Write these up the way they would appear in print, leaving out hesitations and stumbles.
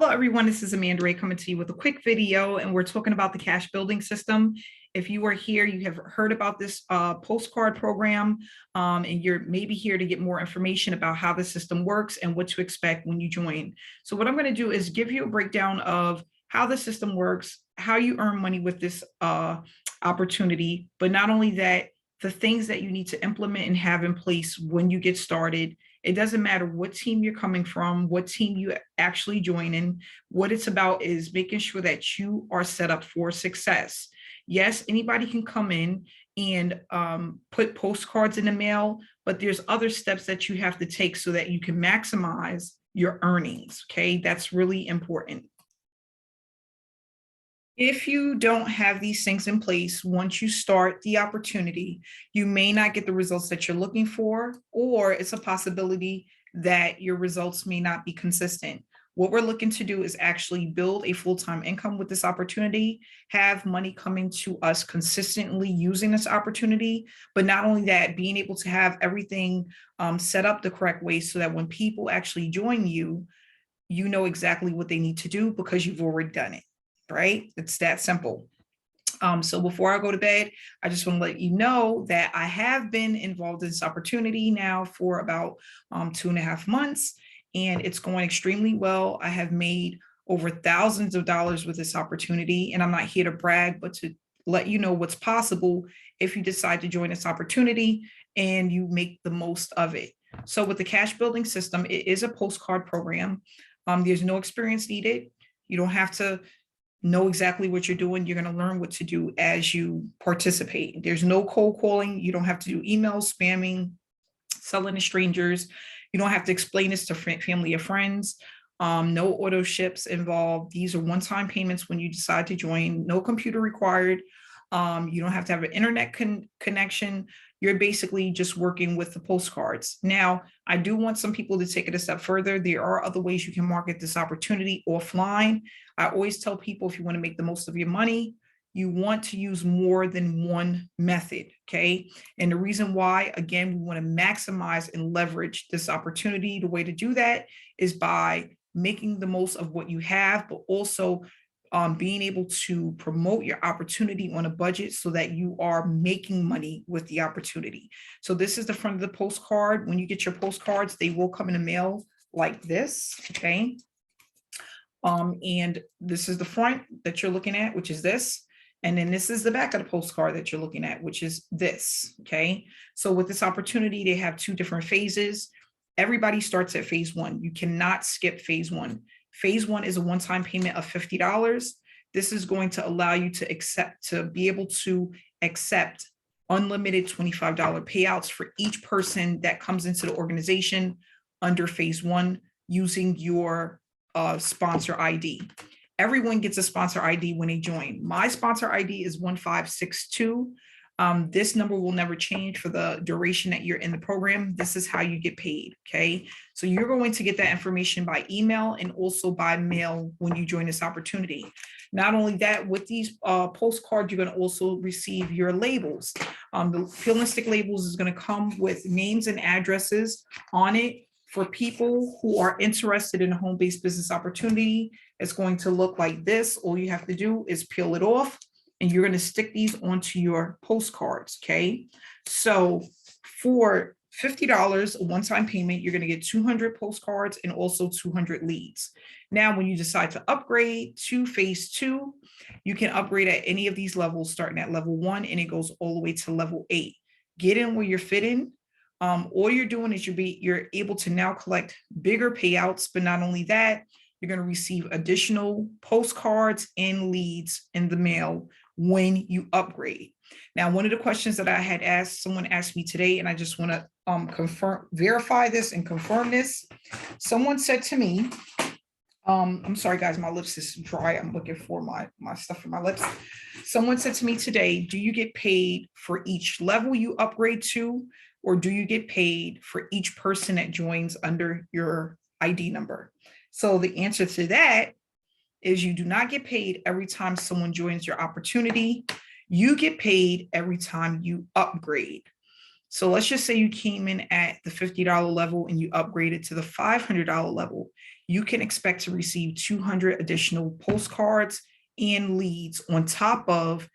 Hello, everyone. This is Amanda Ray coming to you with a quick video, and we're talking about the cash building system. If you are here, you have heard about this postcard program, and you're maybe here to get more information about how the system works and what to expect when you join. So what I'm going to do is give you a breakdown of how the system works, how you earn money with this opportunity, but not only that, the things that you need to implement and have in place when you get started. It doesn't matter what team you're coming from, what team you actually join in. What it's about is making sure that you are set up for success. Yes, anybody can come in and put postcards in the mail, but there's other steps that you have to take so that you can maximize your earnings. Okay, that's really important. If you don't have these things in place, once you start the opportunity, you may not get the results that you're looking for, or it's a possibility that your results may not be consistent. What we're looking to do is actually build a full-time income with this opportunity, have money coming to us consistently using this opportunity, but not only that, being able to have everything set up the correct way so that when people actually join you, you know exactly what they need to do because you've already done it. Right? It's that simple. So before I go to bed, I just want to let you know that I have been involved in this opportunity now for about 2.5 months, and it's going extremely well. I have made over thousands of dollars with this opportunity, and I'm not here to brag, but to let you know what's possible if you decide to join this opportunity and you make the most of it. So with the cash building system, it is a postcard program. There's no experience needed. You don't have to know exactly what you're doing. You're going to learn what to do as you participate. There's no cold calling. You don't have to do emails, spamming, selling to strangers. You don't have to explain this to family or friends. No auto ships involved. These are one-time payments when you decide to join. No computer required. You don't have to have an internet connection. You're basically just working with the postcards. Now, I do want some people to take it a step further. There are other ways you can market this opportunity offline. I always tell people, if you want to make the most of your money, you want to use more than one method, okay? And the reason why, again, we want to maximize and leverage this opportunity. The way to do that is by making the most of what you have, but also being able to promote your opportunity on a budget so that you are making money with the opportunity. So this is the front of the postcard. When you get your postcards, they will come in the mail like this, okay? And this is the front that you're looking at, which is this. And then this is the back of the postcard that you're looking at, which is this, okay? So with this opportunity, they have two different phases. Everybody starts at phase one. You cannot skip phase one. Phase one is a one-time payment of $50. This is going to allow you to be able to accept unlimited $25 payouts for each person that comes into the organization under phase one using your sponsor ID. Everyone gets a sponsor ID when they join. My sponsor ID is 1562. This number will never change for the duration that you're in the program. This is how you get paid, okay? So you're going to get that information by email and also by mail when you join this opportunity. Not only that, with these postcards, you're going to also receive your labels. The peel and stick labels is going to come with names and addresses on it for people who are interested in a home-based business opportunity. It's going to look like this. All you have to do is peel it off, and you're going to stick these onto your postcards, okay? So for $50, a one-time payment, you're going to get 200 postcards and also 200 leads. Now, when you decide to upgrade to phase two, you can upgrade at any of these levels, starting at level 1, and it goes all the way to level 8. Get in where you're fitting. All you're doing is you're able to now collect bigger payouts, but not only that, you're going to receive additional postcards and leads in the mail when you upgrade. Now, one of the questions that I had asked, someone asked me today, and I just want to verify this and confirm this. Someone said to me, I'm sorry, guys, my lips is dry. I'm looking for my stuff for my lips. Someone said to me today, do you get paid for each level you upgrade to, or do you get paid for each person that joins under your ID number? So the answer to that is you do not get paid every time someone joins your opportunity. You get paid every time you upgrade. So let's just say you came in at the $50 level and you upgraded to the $500 level. You can expect to receive 200 additional postcards and leads on top of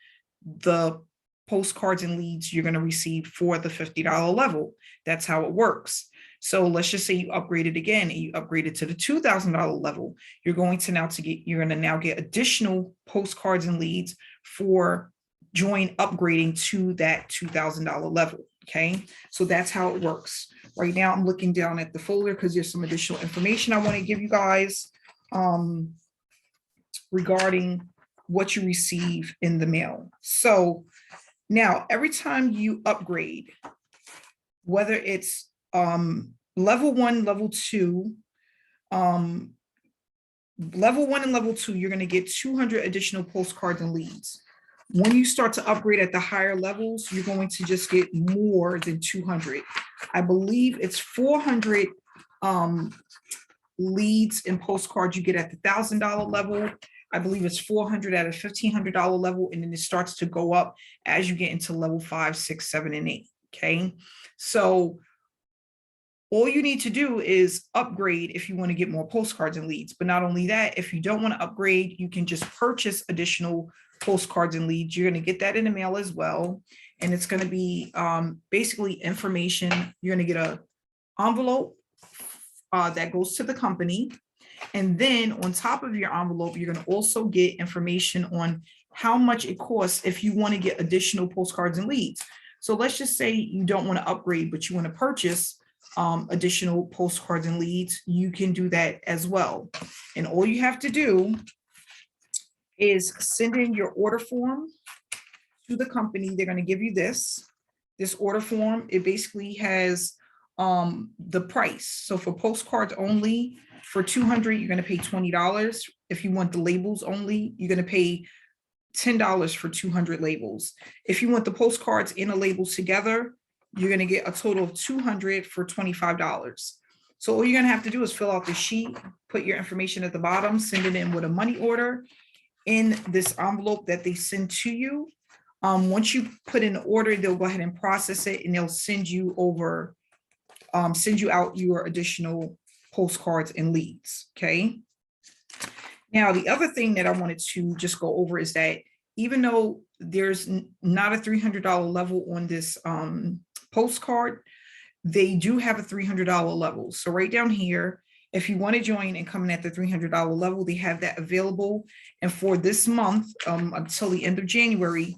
the postcards and leads you're going to receive for the $50 level. That's how it works. So let's just say you upgraded again and you upgraded to the $2,000 level. You're going to now get additional postcards and leads for join upgrading to that $2,000 level. Okay, so that's how it works. Right now, I'm looking down at the folder because there's some additional information I want to give you guys regarding what you receive in the mail. So now, every time you upgrade, whether it's level 1, level 2, level 1 and level 2, you're going to get 200 additional postcards and leads. When you start to upgrade at the higher levels, you're going to just get more than 200. I believe it's 400 leads and postcards you get at the $1,000 level. I believe it's 400 at a $1,500 level, and then it starts to go up as you get into level 5, 6, 7, and 8. Okay, so all you need to do is upgrade if you want to get more postcards and leads. But not only that, if you don't want to upgrade, you can just purchase additional postcards and leads. You're going to get that in the mail as well. And it's going to be basically information. You're going to get an envelope that goes to the company. And then on top of your envelope, you're going to also get information on how much it costs if you want to get additional postcards and leads. So let's just say you don't want to upgrade, but you want to purchase additional postcards and leads. You can do that as well. And all you have to do is send in your order form to the company. They're going to give you this order form. It basically has the price. So for postcards only, for 200, you're going to pay $20. If you want the labels only, you're going to pay $10 for 200 labels. If you want the postcards and the labels together, you're going to get a total of 200 for $25. So all you're going to have to do is fill out the sheet, put your information at the bottom, send it in with a money order in this envelope that they send to you. Once you put in the order, they'll go ahead and process it, and they'll send you out your additional postcards and leads. Okay. Now, the other thing that I wanted to just go over is that even though there's not a $300 level on this postcard, they do have a $300 level. So right down here, if you want to join and come in at the $300 level, they have that available. And for this month, until the end of January,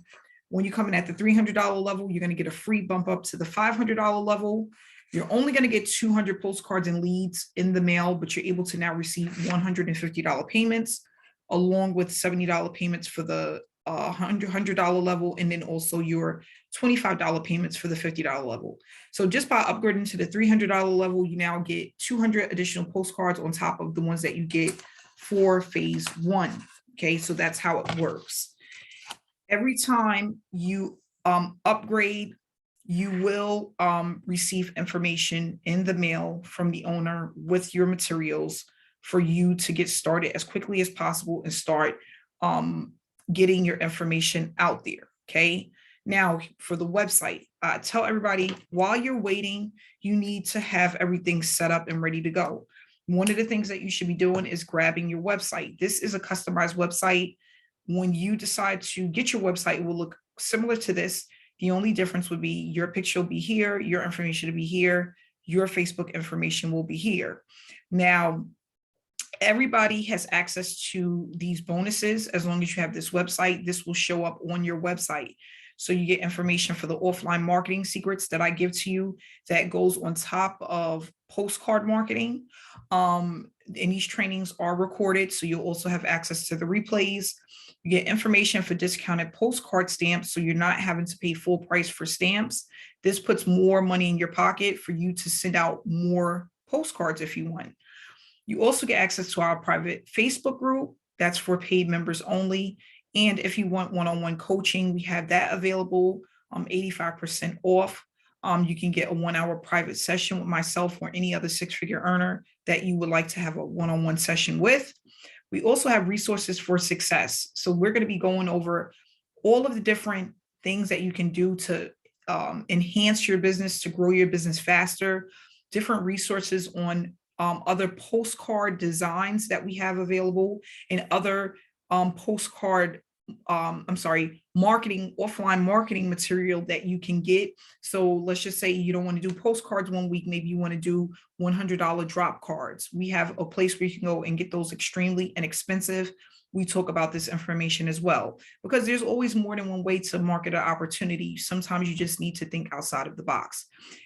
when you come in at the $300 level, you're going to get a free bump up to the $500 level. You're only going to get 200 postcards and leads in the mail, but you're able to now receive $150 payments, along with $70 payments for the $100 level, and then also your $25 payments for the $50 level. So just by upgrading to the $300 level, you now get 200 additional postcards on top of the ones that you get for phase 1. Okay, so that's how it works. Every time you upgrade, you will receive information in the mail from the owner with your materials for you to get started as quickly as possible and start getting your information out there. Okay. Now, for the website, tell everybody while you're waiting, you need to have everything set up and ready to go. One of the things that you should be doing is grabbing your website. This is a customized website. When you decide to get your website, it will look similar to this. The only difference would be your picture will be here, your information will be here, your Facebook information will be here. Now, everybody has access to these bonuses as long as you have this website. This will show up on your website. So you get information for the offline marketing secrets that I give to you that goes on top of postcard marketing. And these trainings are recorded, so you'll also have access to the replays. You get information for discounted postcard stamps, so you're not having to pay full price for stamps. This puts more money in your pocket for you to send out more postcards if you want. You also get access to our private Facebook group. That's for paid members only. And if you want one-on-one coaching, we have that available, 85% off. You can get a 1-hour private session with myself or any other six-figure earner that you would like to have a one-on-one session with. We also have resources for success. So we're going to be going over all of the different things that you can do to enhance your business, to grow your business faster, different resources on other postcard designs that we have available, and other postcard marketing, offline marketing material that you can get. So let's just say you don't want to do postcards one week, maybe you want to do $100 drop cards. We have a place where you can go and get those extremely inexpensive. We talk about this information as well, because there's always more than one way to market an opportunity. Sometimes you just need to think outside of the box.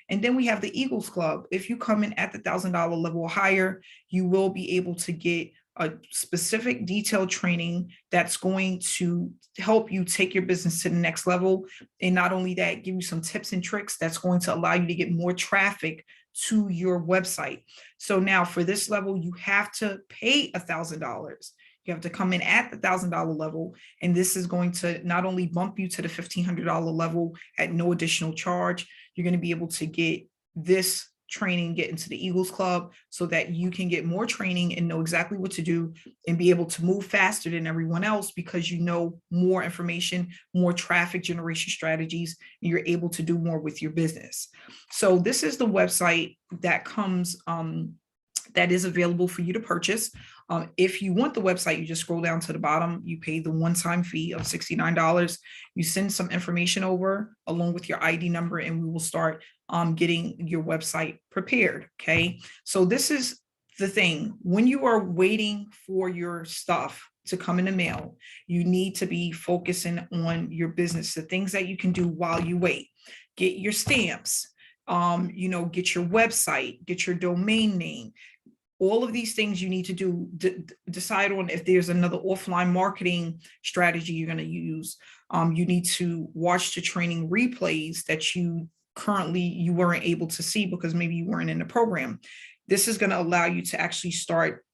And then we have the Eagles Club. If you come in at the $1,000 level or higher, you will be able to get a specific detailed training that's going to help you take your business to the next level. And not only that, give you some tips and tricks that's going to allow you to get more traffic to your website. So now for this level, you have to pay $1,000. You have to come in at the $1,000 level. And this is going to not only bump you to the $1,500 level at no additional charge, you're going to be able to get this training, get into the Eagles Club, so that you can get more training and know exactly what to do and be able to move faster than everyone else, because you know more information, more traffic generation strategies, and you're able to do more with your business. So this is the website that comes that is available for you to purchase. If you want the website, you just scroll down to the bottom. You pay the one-time fee of $69. You send some information over along with your ID number, and we will start getting your website prepared. Okay. So this is the thing. When you are waiting for your stuff to come in the mail, you need to be focusing on your business, the things that you can do while you wait. Get your stamps, get your website, get your domain name. All of these things you need to do, decide on if there's another offline marketing strategy you're going to use. You need to watch the training replays that you weren't able to see because maybe you weren't in the program. This is going to allow you to actually start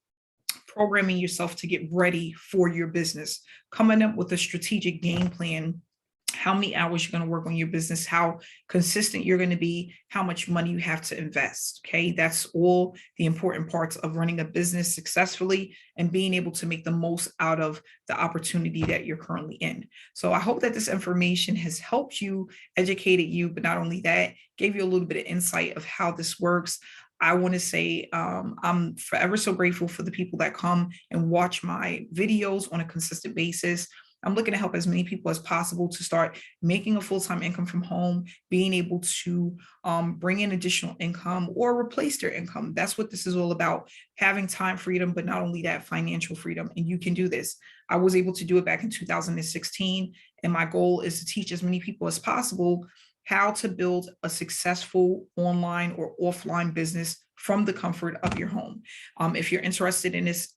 programming yourself to get ready for your business, coming up with a strategic game plan, how many hours you're going to work on your business, how consistent you're going to be, how much money you have to invest. Okay. That's all the important parts of running a business successfully and being able to make the most out of the opportunity that you're currently in. So I hope that this information has helped you, educated you, but not only that, gave you a little bit of insight of how this works. I want to say I'm forever so grateful for the people that come and watch my videos on a consistent basis. I'm looking to help as many people as possible to start making a full-time income from home, being able to bring in additional income or replace their income. That's what this is all about, having time freedom, but not only that, financial freedom. And you can do this. I was able to do it back in 2016. And my goal is to teach as many people as possible how to build a successful online or offline business from the comfort of your home. If you're interested in this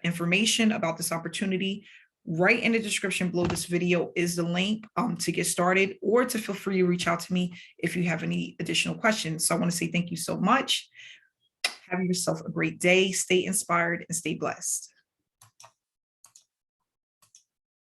information about this opportunity, right in the description below this video is the link to get started, or to feel free to reach out to me if you have any additional questions. So I want to say thank you so much. Have yourself a great day. Stay inspired and stay blessed.